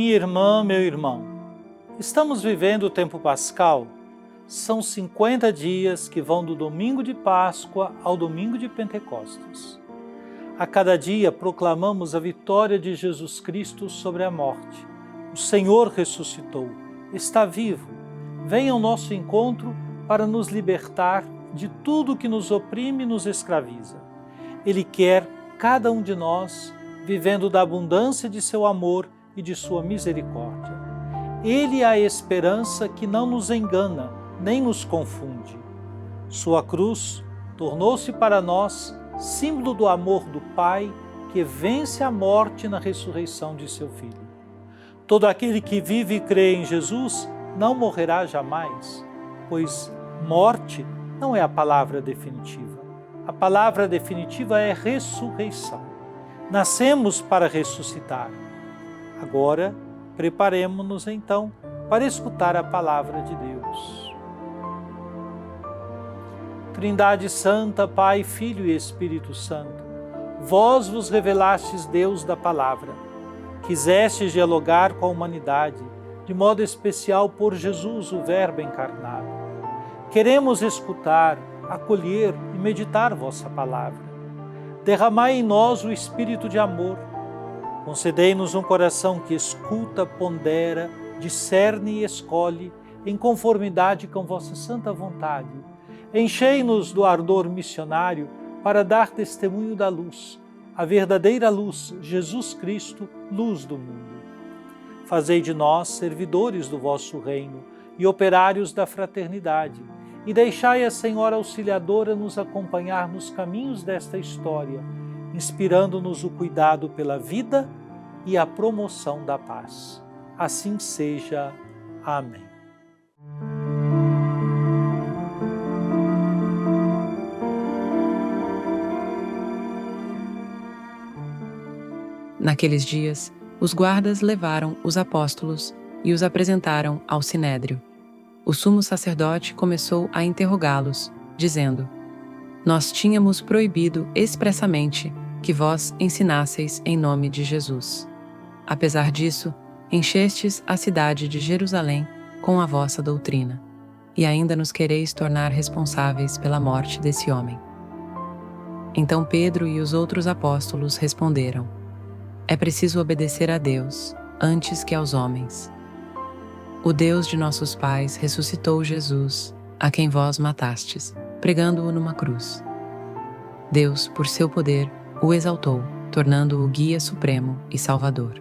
Minha irmã, meu irmão, estamos vivendo o tempo pascal. São 50 dias que vão do domingo de Páscoa ao domingo de Pentecostes. A cada dia proclamamos a vitória de Jesus Cristo sobre a morte. O Senhor ressuscitou, está vivo. Venha ao nosso encontro para nos libertar de tudo que nos oprime e nos escraviza. Ele quer cada um de nós vivendo da abundância de seu amor e de sua misericórdia. Ele é a esperança que não nos engana, nem nos confunde. Sua cruz tornou-se para nós símbolo do amor do Pai que vence a morte na ressurreição de seu Filho. Todo aquele que vive e crê em Jesus não morrerá jamais, pois morte não é a palavra definitiva. A palavra definitiva é ressurreição. Nascemos para ressuscitar. Agora, preparemo-nos então para escutar a palavra de Deus. Trindade Santa, Pai, Filho e Espírito Santo, vós vos revelastes Deus da palavra, quisestes dialogar com a humanidade, de modo especial por Jesus, o Verbo encarnado. Queremos escutar, acolher e meditar vossa palavra. Derramai em nós o espírito de amor. Concedei-nos um coração que escuta, pondera, discerne e escolhe, em conformidade com vossa santa vontade. Enchei-nos do ardor missionário para dar testemunho da luz, a verdadeira luz, Jesus Cristo, luz do mundo. Fazei de nós servidores do vosso reino e operários da fraternidade, e deixai a Senhora Auxiliadora nos acompanhar nos caminhos desta história, inspirando-nos o cuidado pela vida e a promoção da paz. Assim seja. Amém. Naqueles dias, os guardas levaram os apóstolos e os apresentaram ao Sinédrio. O sumo sacerdote começou a interrogá-los, dizendo: Nós tínhamos proibido expressamente que vós ensinasseis em nome de Jesus. Apesar disso, enchestes a cidade de Jerusalém com a vossa doutrina, e ainda nos quereis tornar responsáveis pela morte desse homem. Então Pedro e os outros apóstolos responderam: É preciso obedecer a Deus antes que aos homens. O Deus de nossos pais ressuscitou Jesus, a quem vós matastes, pregando-o numa cruz. Deus, por seu poder, o exaltou, tornando-o guia supremo e salvador,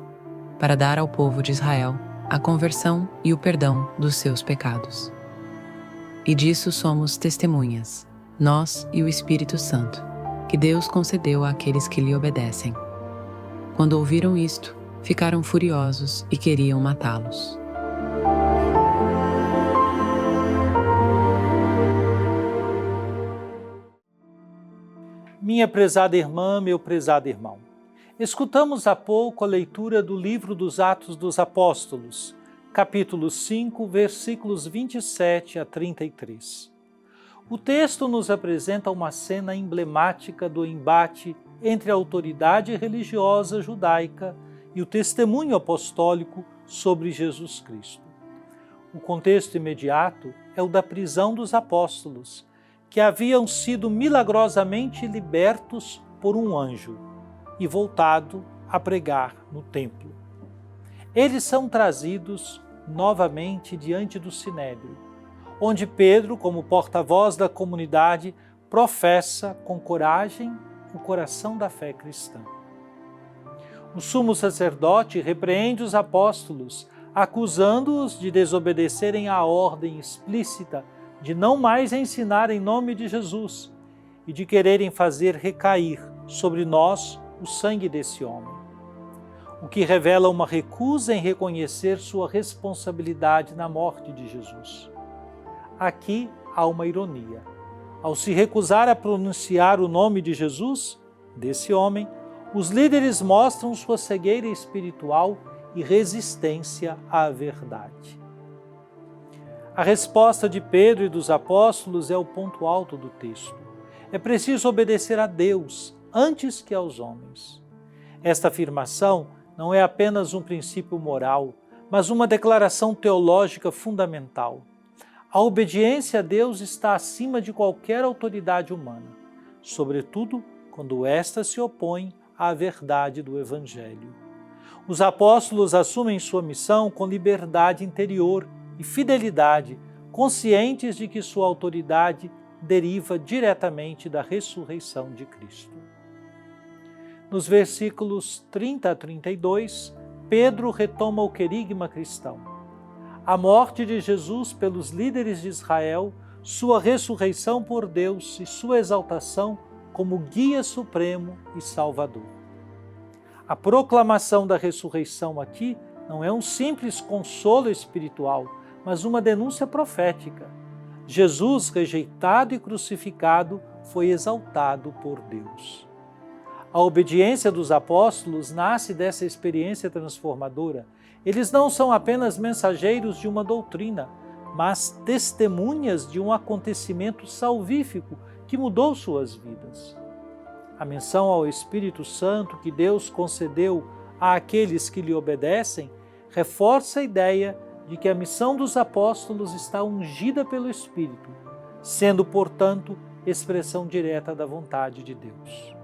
para dar ao povo de Israel a conversão e o perdão dos seus pecados. E disso somos testemunhas, nós e o Espírito Santo, que Deus concedeu àqueles que lhe obedecem. Quando ouviram isto, ficaram furiosos e queriam matá-los. Minha prezada irmã, meu prezado irmão, escutamos há pouco a leitura do livro dos Atos dos Apóstolos, capítulo 5, versículos 27 a 33. O texto nos apresenta uma cena emblemática do embate entre a autoridade religiosa judaica e o testemunho apostólico sobre Jesus Cristo. O contexto imediato é o da prisão dos apóstolos, que haviam sido milagrosamente libertos por um anjo e voltado a pregar no templo. Eles são trazidos novamente diante do Sinédrio, onde Pedro, como porta-voz da comunidade, professa com coragem o coração da fé cristã. O sumo sacerdote repreende os apóstolos, acusando-os de desobedecerem à ordem explícita de não mais ensinar em nome de Jesus e de quererem fazer recair sobre nós o sangue desse homem, o que revela uma recusa em reconhecer sua responsabilidade na morte de Jesus. Aqui há uma ironia. Ao se recusar a pronunciar o nome de Jesus, desse homem, os líderes mostram sua cegueira espiritual e resistência à verdade. A resposta de Pedro e dos apóstolos é o ponto alto do texto. É preciso obedecer a Deus antes que aos homens. Esta afirmação não é apenas um princípio moral, mas uma declaração teológica fundamental. A obediência a Deus está acima de qualquer autoridade humana, sobretudo quando esta se opõe à verdade do Evangelho. Os apóstolos assumem sua missão com liberdade interior e fidelidade, conscientes de que sua autoridade deriva diretamente da ressurreição de Cristo. Nos versículos 30 a 32, Pedro retoma o querigma cristão. A morte de Jesus pelos líderes de Israel, sua ressurreição por Deus e sua exaltação como guia supremo e salvador. A proclamação da ressurreição aqui não é um simples consolo espiritual, mas uma denúncia profética. Jesus, rejeitado e crucificado, foi exaltado por Deus. A obediência dos apóstolos nasce dessa experiência transformadora. Eles não são apenas mensageiros de uma doutrina, mas testemunhas de um acontecimento salvífico que mudou suas vidas. A menção ao Espírito Santo que Deus concedeu àqueles que lhe obedecem reforça a ideia de que a missão dos apóstolos está ungida pelo Espírito, sendo, portanto, expressão direta da vontade de Deus.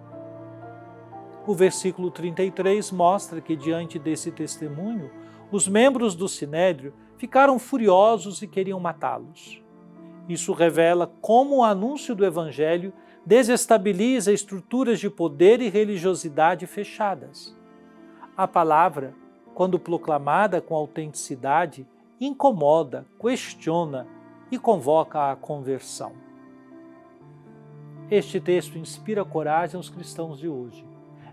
O versículo 33 mostra que, diante desse testemunho, os membros do Sinédrio ficaram furiosos e queriam matá-los. Isso revela como o anúncio do Evangelho desestabiliza estruturas de poder e religiosidade fechadas. A palavra, quando proclamada com autenticidade, incomoda, questiona e convoca à conversão. Este texto inspira coragem aos cristãos de hoje.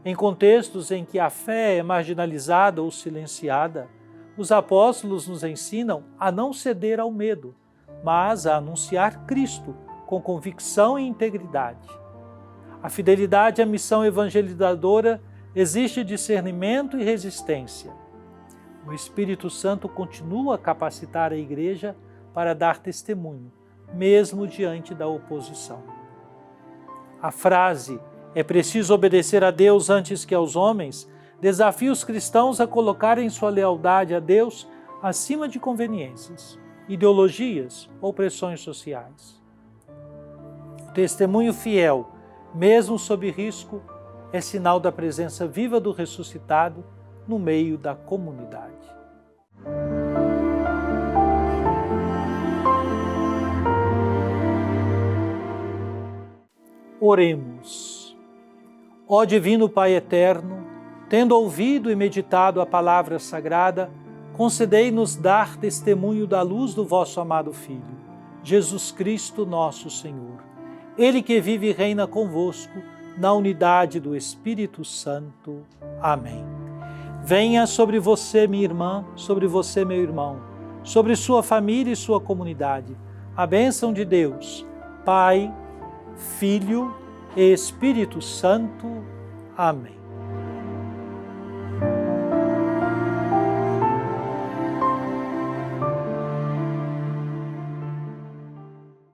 Em contextos em que a fé é marginalizada ou silenciada, os apóstolos nos ensinam a não ceder ao medo, mas a anunciar Cristo com convicção e integridade. A fidelidade à missão evangelizadora exige discernimento e resistência. O Espírito Santo continua a capacitar a Igreja para dar testemunho, mesmo diante da oposição. A frase "é preciso obedecer a Deus antes que aos homens" desafia os cristãos a colocarem sua lealdade a Deus acima de conveniências, ideologias ou pressões sociais. O testemunho fiel, mesmo sob risco, é sinal da presença viva do ressuscitado no meio da comunidade. Oremos. Ó Divino Pai Eterno, tendo ouvido e meditado a palavra sagrada, concedei-nos dar testemunho da luz do vosso amado Filho, Jesus Cristo nosso Senhor. Ele que vive e reina convosco, na unidade do Espírito Santo. Amém. Venha sobre você, minha irmã, sobre você, meu irmão, sobre sua família e sua comunidade, a bênção de Deus, Pai, Filho e Espírito Santo. Amém.